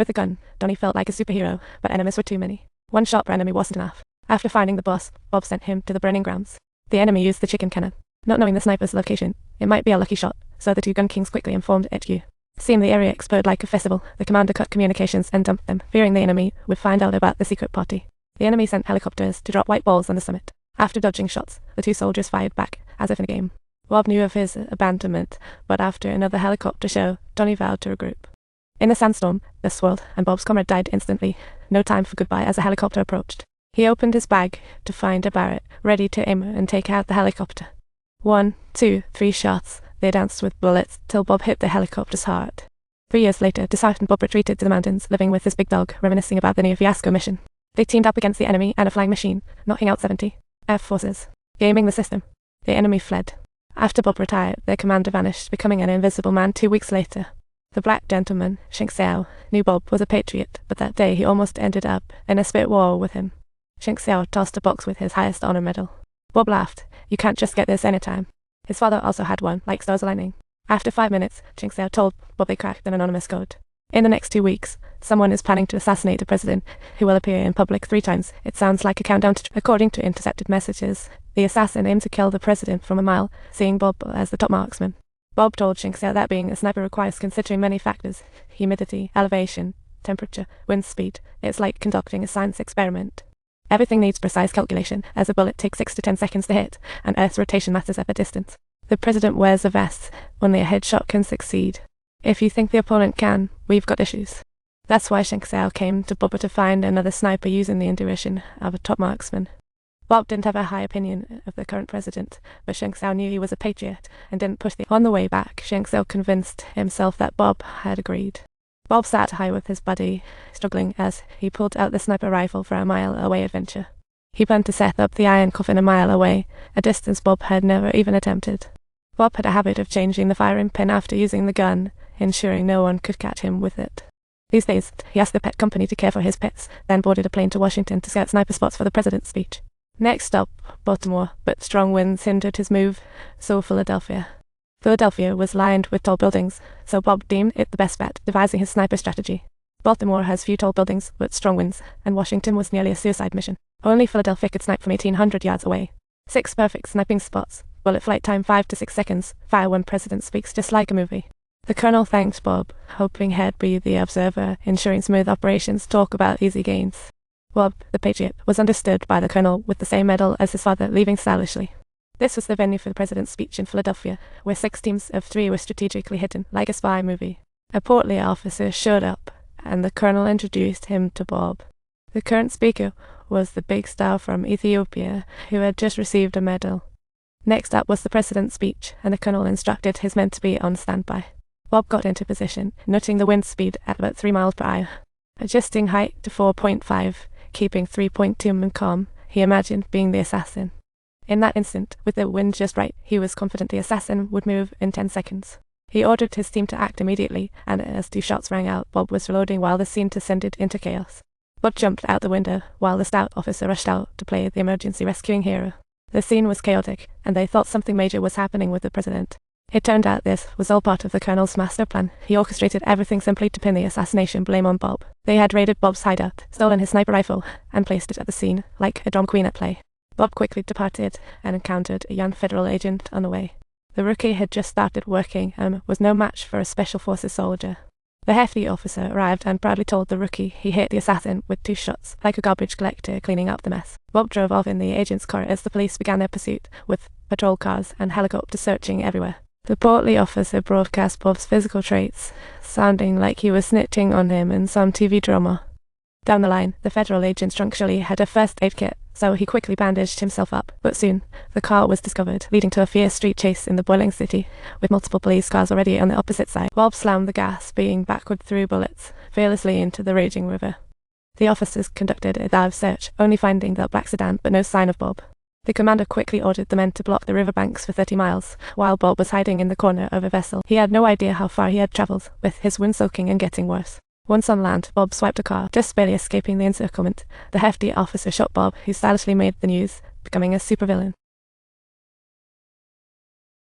With a gun, Donnie felt like a superhero, but enemies were too many. One shot per enemy wasn't enough. After finding the boss, Bob sent him to the burning grounds. The enemy used the chicken cannon. Not knowing the sniper's location, it might be a lucky shot, so the two gun kings quickly informed HQ. Seeing the area explode like a festival, the commander cut communications and dumped them, fearing the enemy would find out about the secret party. The enemy sent helicopters to drop white balls on the summit. After dodging shots, the two soldiers fired back, as if in a game. Bob knew of his abandonment, but after another helicopter show, Donnie vowed to regroup. In the sandstorm, the swirled, and Bob's comrade died instantly. No time for goodbye as a helicopter approached. He opened his bag to find a Barrett, ready to aim and take out the helicopter. 1, 2, 3 shots. They danced with bullets till Bob hit the helicopter's heart. 3 years later, disheartened, Bob retreated to the mountains, living with his big dog, reminiscing about the near-fiasco mission. They teamed up against the enemy and a flying machine, knocking out 70 Air forces. Gaming the system. The enemy fled. After Bob retired, their commander vanished, becoming an invisible man 2 weeks later. The black gentleman, Shink Xiao, knew Bob was a patriot, but that day he almost ended up in a spit war with him. Shink Xiao tossed a box with his highest honor medal. Bob laughed. You can't just get this anytime. His father also had one, like stars aligning. After 5 minutes, Shink Xiao told Bob they cracked an anonymous code. In the next 2 weeks, someone is planning to assassinate the president, who will appear in public 3 times. It sounds like a countdown according to intercepted messages. The assassin aimed to kill the president from a mile, seeing Bob as the top marksman. Bob told Shink Xiao that being a sniper requires considering many factors: humidity, elevation, temperature, wind speed. It's like conducting a science experiment. Everything needs precise calculation, as a bullet takes 6 to 10 seconds to hit, and Earth's rotation matters at a distance. The president wears a vest. Only a headshot can succeed. If you think the opponent can, we've got issues. That's why Shink Xiao came to Bob to find another sniper using the intuition of a top marksman. Bob didn't have a high opinion of the current president, but Shink Xiao knew he was a patriot and didn't push the. On the way back, Shink Xiao convinced himself that Bob had agreed. Bob sat high with his buddy, struggling as he pulled out the sniper rifle for a mile-away adventure. He planned to set up the iron coffin a mile away, a distance Bob had never even attempted. Bob had a habit of changing the firing pin after using the gun, ensuring no one could catch him with it. These days, he asked the pet company to care for his pets, then boarded a plane to Washington to scout sniper spots for the president's speech. Next stop, Baltimore, but strong winds hindered his move, so Philadelphia. Philadelphia was lined with tall buildings, so Bob deemed it the best bet, devising his sniper strategy. Baltimore has few tall buildings, but strong winds, and Washington was nearly a suicide mission. Only Philadelphia could snipe from 1,800 yards away. 6 perfect sniping spots, bullet flight time 5 to 6 seconds, fire when president speaks, just like a movie. The colonel thanked Bob, hoping he'd be the observer, ensuring smooth operations, talk about easy gains. Bob, the patriot, was understood by the colonel with the same medal as his father, leaving stylishly. This was the venue for the president's speech in Philadelphia, where 6 teams of 3 were strategically hidden, like a spy movie. A portly officer showed up, and the colonel introduced him to Bob. The current speaker was the big star from Ethiopia, who had just received a medal. Next up was the president's speech, and the colonel instructed his men to be on standby. Bob got into position, noting the wind speed at about 3 miles per hour. Adjusting height to 4.5, keeping 3.2 calm, he imagined being the assassin. In that instant, with the wind just right, he was confident the assassin would move in 10 seconds. He ordered his team to act immediately, and as 2 shots rang out, Bob was reloading while the scene descended into chaos. Bob jumped out the window, while the stout officer rushed out to play the emergency rescuing hero. The scene was chaotic, and they thought something major was happening with the president. It turned out this was all part of the colonel's master plan. He orchestrated everything simply to pin the assassination blame on Bob. They had raided Bob's hideout, stolen his sniper rifle, and placed it at the scene, like a drama queen at play. Bob quickly departed and encountered a young federal agent on the way. The rookie had just started working and was no match for a special forces soldier. The hefty officer arrived and proudly told the rookie he hit the assassin with 2 shots, like a garbage collector cleaning up the mess. Bob drove off in the agent's car as the police began their pursuit, with patrol cars and helicopters searching everywhere. The portly officer broadcast Bob's physical traits, sounding like he was snitching on him in some TV drama. Down the line, the federal agent structurally had a first aid kit, so he quickly bandaged himself up. But soon, the car was discovered, leading to a fierce street chase in the boiling city, with multiple police cars already on the opposite side. Bob slammed the gas, being backward through bullets, fearlessly into the raging river. The officers conducted a dive search, only finding the black sedan, but no sign of Bob. The commander quickly ordered the men to block the riverbanks for 30 miles, while Bob was hiding in the corner of a vessel. He had no idea how far he had travelled, with his wound soaking and getting worse. Once on land, Bob swiped a car, just barely escaping the encirclement. The hefty officer shot Bob, who stylishly made the news, becoming a supervillain.